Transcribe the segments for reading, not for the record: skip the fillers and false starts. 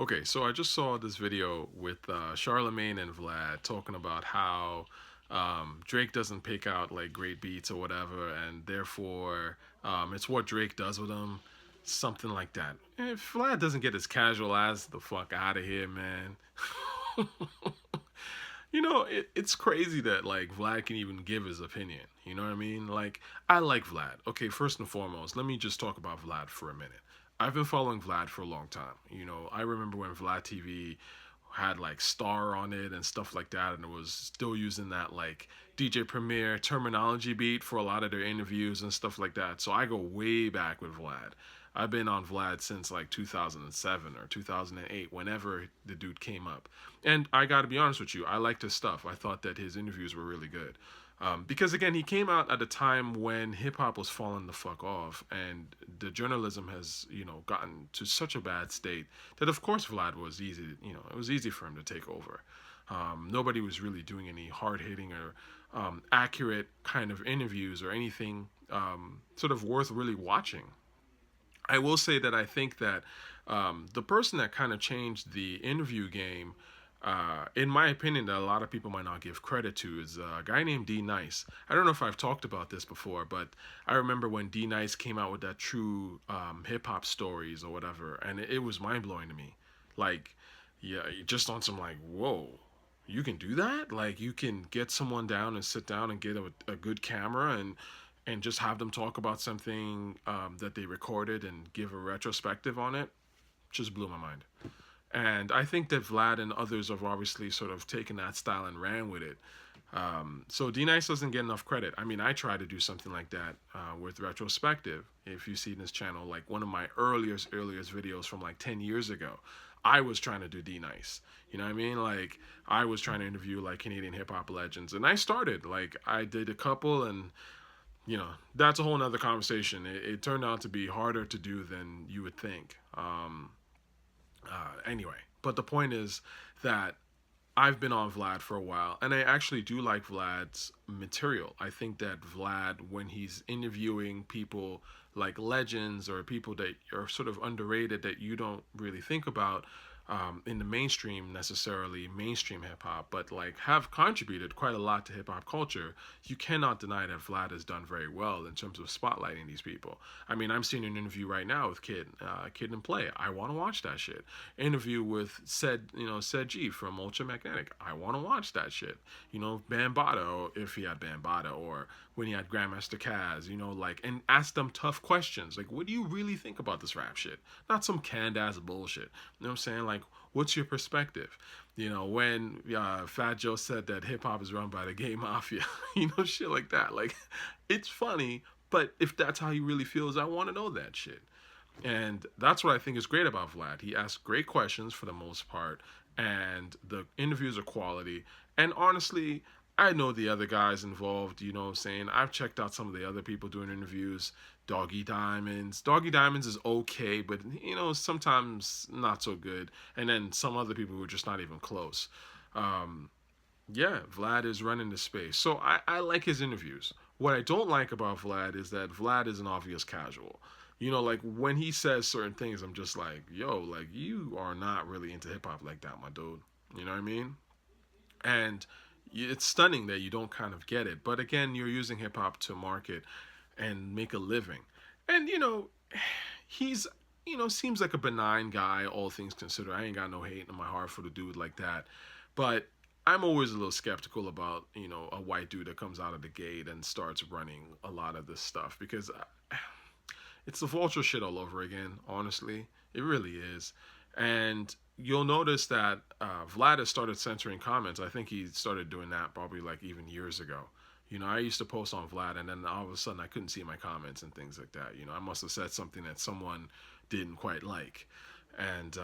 Okay, so I just saw this video with Charlemagne and Vlad talking about how Drake doesn't pick out like great beats or whatever, and therefore it's what Drake does with them, something like that. If Vlad doesn't get his casual ass the fuck out of here, man. It's crazy that like Vlad can even give his opinion. You know what I mean? Like, I like Vlad. Okay, first and foremost, let me just talk about Vlad for a minute. I've been following Vlad for a long time. I remember when VladTV had like Star on it and stuff like that, and it was still using that like DJ Premier terminology beat for a lot of their interviews and stuff like that. So I go way back with Vlad. I've been on Vlad since like 2007 or 2008, whenever the dude came up. And I got to be honest with you, I liked his stuff. I thought that his interviews were really good. Because again, he came out at a time when hip hop was falling the fuck off, and the journalism has, gotten to such a bad state that of course Vlad was easy. It was easy for him to take over. Nobody was really doing any hard hitting or accurate kind of interviews or anything sort of worth really watching. I will say that I think that the person that kind of changed the interview game, in my opinion, that a lot of people might not give credit to, is a guy named D Nice. I don't know if I've talked about this before, but I remember when D Nice came out with that true hip hop stories or whatever, and it was mind blowing to me. Like, yeah, just on some like, whoa, you can do that? Like, you can get someone down and sit down and get a good camera and just have them talk about something that they recorded and give a retrospective on it. Just blew my mind. And I think that Vlad and others have obviously sort of taken that style and ran with it. So D Nice doesn't get enough credit. I mean, I try to do something like that with retrospective. If you see this channel, like one of my earliest videos from like 10 years ago, I was trying to do D Nice. You know what I mean? Like, I was trying to interview like Canadian hip hop legends, and I started like I did a couple, and that's a whole nother conversation. It turned out to be harder to do than you would think. Anyway, but the point is that I've been on Vlad for a while, and I actually do like Vlad's material. I think that Vlad, when he's interviewing people like legends or people that are sort of underrated that you don't really think about in the mainstream, necessarily mainstream hip hop, but like have contributed quite a lot to hip hop culture, you cannot deny that Vlad has done very well in terms of spotlighting these people. I mean, I'm seeing an interview right now with Kid and Play. I want to watch that shit. Interview with said G from Ultramagnetic. I want to watch that shit. Bambaataa, if he had Bambaataa, or when he had Grandmaster Caz, like, and ask them tough questions. Like, what do you really think about this rap shit? Not some canned ass bullshit. You know what I'm saying? Like, what's your perspective? When Fat Joe said that hip hop is run by the gay mafia, shit like that. Like, it's funny, but if that's how he really feels, I want to know that shit. And that's what I think is great about Vlad. He asks great questions for the most part, and the interviews are quality. And honestly, I know the other guys involved, you know what I'm saying? I've checked out some of the other people doing interviews. Doggy Diamonds. Doggy Diamonds is okay, but sometimes not so good. And then some other people who are just not even close. Um, yeah, Vlad is running the space. So I like his interviews. What I don't like about Vlad is that Vlad is an obvious casual. Like when he says certain things, I'm just like, yo, like you are not really into hip hop like that, my dude. You know what I mean? And it's stunning that you don't kind of get it. But again, you're using hip hop to market and make a living. And he's seems like a benign guy, all things considered. I ain't got no hate in my heart for the dude like that. But I'm always a little skeptical about a white dude that comes out of the gate and starts running a lot of this stuff, because it's the vulture shit all over again. Honestly, it really is. And you'll notice that Vlad has started censoring comments. I think he started doing that probably like even years ago. I used to post on Vlad, and then all of a sudden I couldn't see my comments and things like that. I must have said something that someone didn't quite like, and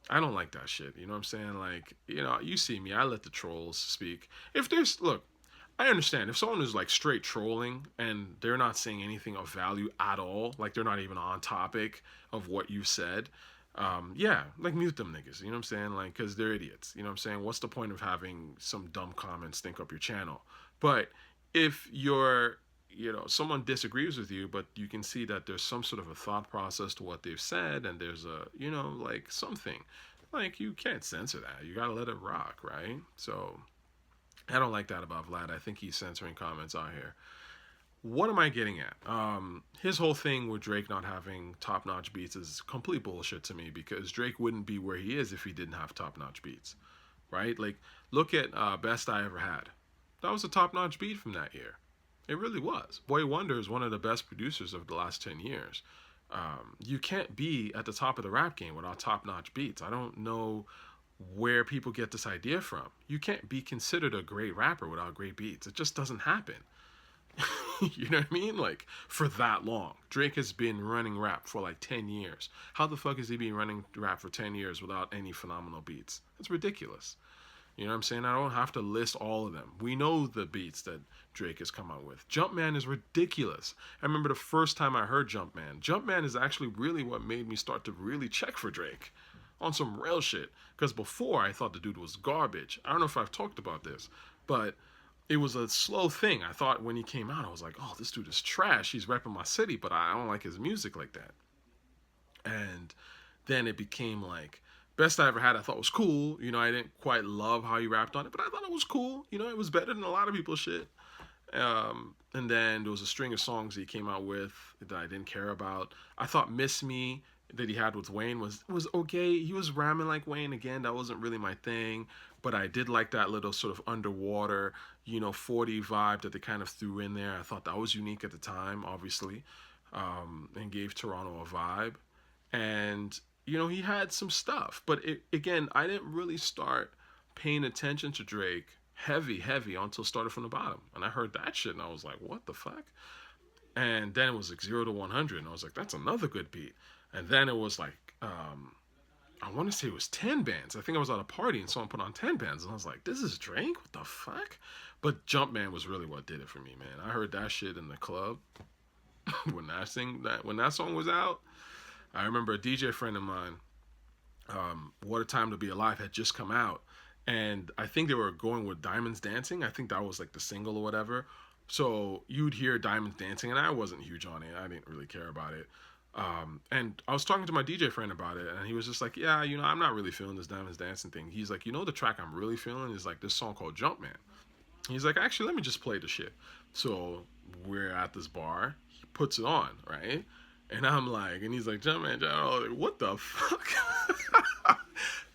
I don't like that shit. You know what I'm saying? Like, you see me, I let the trolls speak. If there's look, I understand if someone is like straight trolling and they're not saying anything of value at all, like they're not even on topic of what you said. Yeah, like mute them niggas. You know what I'm saying? Like, because they're idiots. You know what I'm saying? What's the point of having some dumb comments stink up your channel? But if someone disagrees with you, but you can see that there's some sort of a thought process to what they've said, and there's a, like something, Like, you can't censor that. You gotta let it rock, right? So I don't like that about Vlad. I think he's censoring comments out here. What am I getting at? His whole thing with Drake not having top notch beats is complete bullshit to me, because Drake wouldn't be where he is if he didn't have top notch beats, right? Like, look at Best I Ever Had. That was a top notch beat from that year. It really was. Boy Wonder is one of the best producers of the last 10 years. You can't be at the top of the rap game without top notch beats. I don't know where people get this idea from. You can't be considered a great rapper without great beats. It just doesn't happen. You know what I mean? Like, for that long. Drake has been running rap for like 10 years. How the fuck is he been running rap for 10 years without any phenomenal beats? That's ridiculous. You know what I'm saying? I don't have to list all of them. We know the beats that Drake has come out with. Jumpman is ridiculous. I remember the first time I heard Jumpman. Jumpman is actually really what made me start to really check for Drake on some real shit. Because before, I thought the dude was garbage. I don't know if I've talked about this, but it was a slow thing. I thought when he came out, I was like, oh, this dude is trash. He's repping my city, but I don't like his music like that. And then it became like, Best I Ever Had, I thought was cool. You know, I didn't quite love how he rapped on it, but I thought it was cool. You know, it was better than a lot of people's shit. And then there was a string of songs that he came out with that I didn't care about. I thought Miss Me that he had with Wayne was okay. He was ramming like Wayne again. That wasn't really my thing, but I did like that little sort of underwater, 40 vibe that they kind of threw in there. I thought that was unique at the time, obviously, and gave Toronto a vibe. And he had some stuff, but again, I didn't really start paying attention to Drake heavy until Started from the Bottom, and I heard that shit and I was like, what the fuck? And then it was like 0 to 100, and I was like, that's another good beat. And then it was like, I want to say it was 10 bands. I think I was at a party and someone put on 10 bands, and I was like, this is Drake? What the fuck? But Jumpman was really what did it for me, man. I heard that shit in the club when that song was out. I remember a DJ friend of mine, What a Time to Be Alive had just come out, and I think they were going with Diamonds Dancing. I think that was like the single or whatever. So you'd hear Diamonds Dancing, and I wasn't huge on it. I didn't really care about it. And I was talking to my DJ friend about it, and he was just like, yeah, I'm not really feeling this Diamonds Dancing thing. He's like, the track I'm really feeling is like this song called Jumpman. He's like, actually, let me just play the shit. So we're at this bar. He puts it on, right? And I'm like, and he's like, Jumpman, like, what the fuck?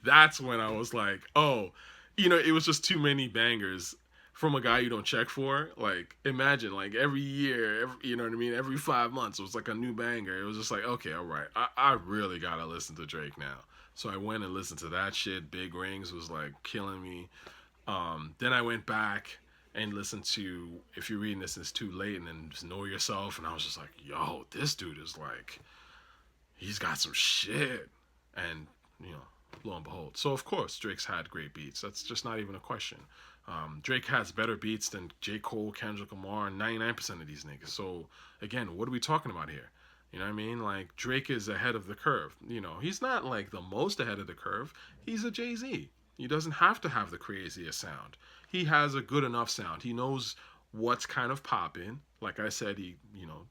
That's when I was like, oh, it was just too many bangers from a guy you don't check for. Like, imagine, like, every year, you know what I mean? Every 5 months, it was like a new banger. It was just like, okay, all right, I really gotta listen to Drake now. So I went and listened to that shit. Big Rings was like killing me. Then I went back and listened to If You're Reading This, It's Too Late, and then just Know Yourself, and I was just like, yo, this dude is like, he's got some shit. And, lo and behold. So, of course, Drake's had great beats. That's just not even a question. Drake has better beats than J. Cole, Kendrick Lamar, and 99% of these niggas. So, again, what are we talking about here? You know what I mean? Like, Drake is ahead of the curve. He's not like the most ahead of the curve. He's a Jay-Z. He doesn't have to have the craziest sound. He has a good enough sound. He knows what's kind of popping. Like I said, he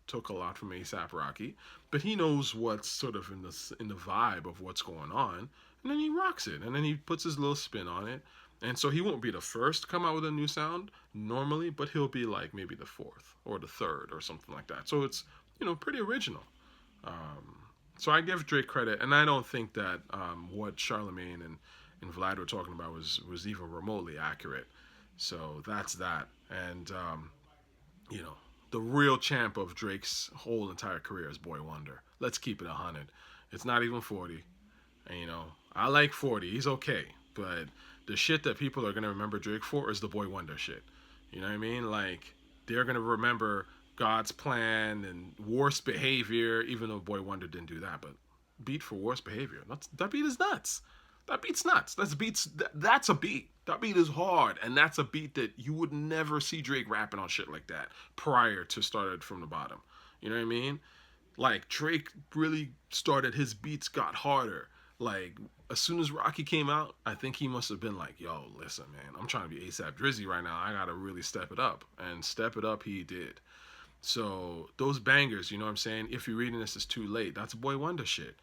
took a lot from A$AP Rocky, but he knows what's sort of in the vibe of what's going on, and then he rocks it, and then he puts his little spin on it. And so he won't be the first to come out with a new sound normally, but he'll be like maybe the fourth or the third or something like that. So it's pretty original. So I give Drake credit, and I don't think that what Charlemagne and Vlad were talking about was even remotely accurate. So that's that. And the real champ of Drake's whole entire career is Boy Wonder. Let's keep it 100. It's not even 40. And I like 40. He's okay, but the shit that people are gonna remember Drake for is the Boy Wonder shit. You know what I mean? Like, they're gonna remember God's Plan and Worst Behavior, even though Boy Wonder didn't do that. But beat for Worst Behavior. That beat is nuts. That beat's nuts. That's a beat. That beat is hard, and that's a beat that you would never see Drake rapping on shit like that prior to Started from the Bottom. You know what I mean? Like, Drake really started, his beats got harder. Like, as soon as Rocky came out, I think he must have been like, yo, listen, man, I'm trying to be A$AP Drizzy right now. I gotta really step it up. And step it up he did. So, those bangers, you know what I'm saying? If You're Reading This, It's Too Late. That's Boy Wonder shit.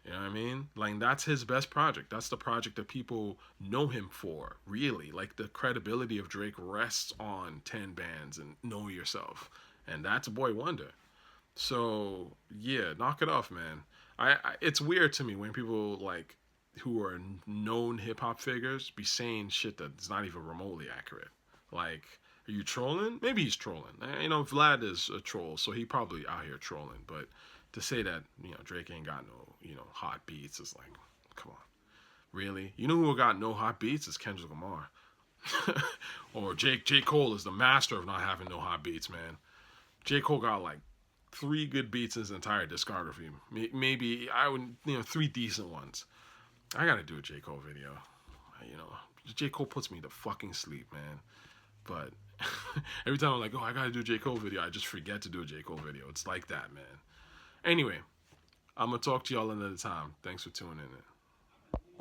You know what I mean? Like that's his best project. That's the project that people know him for. Really, like the credibility of Drake rests on 10 bands and Know Yourself, and that's a boy wonder. So yeah, knock it off, man. It's weird to me when people like who are known hip hop figures be saying shit that's not even remotely accurate. Like, are you trolling? Maybe he's trolling. You know, Vlad is a troll, so he probably out here trolling. But to say that Drake ain't got no hot beats is like, come on, really? You know who got no hot beats is Kendrick Lamar, or J Cole is the master of not having no hot beats, man. J Cole got like three good beats in his entire discography. Maybe I would, three decent ones. I gotta do a J Cole video. You know, J Cole puts me to fucking sleep, man. But every time I'm like, oh, I gotta do a J Cole video, I just forget to do a J Cole video. It's like that, man. Anyway, I'm gonna talk to y'all another time. Thanks for tuning in.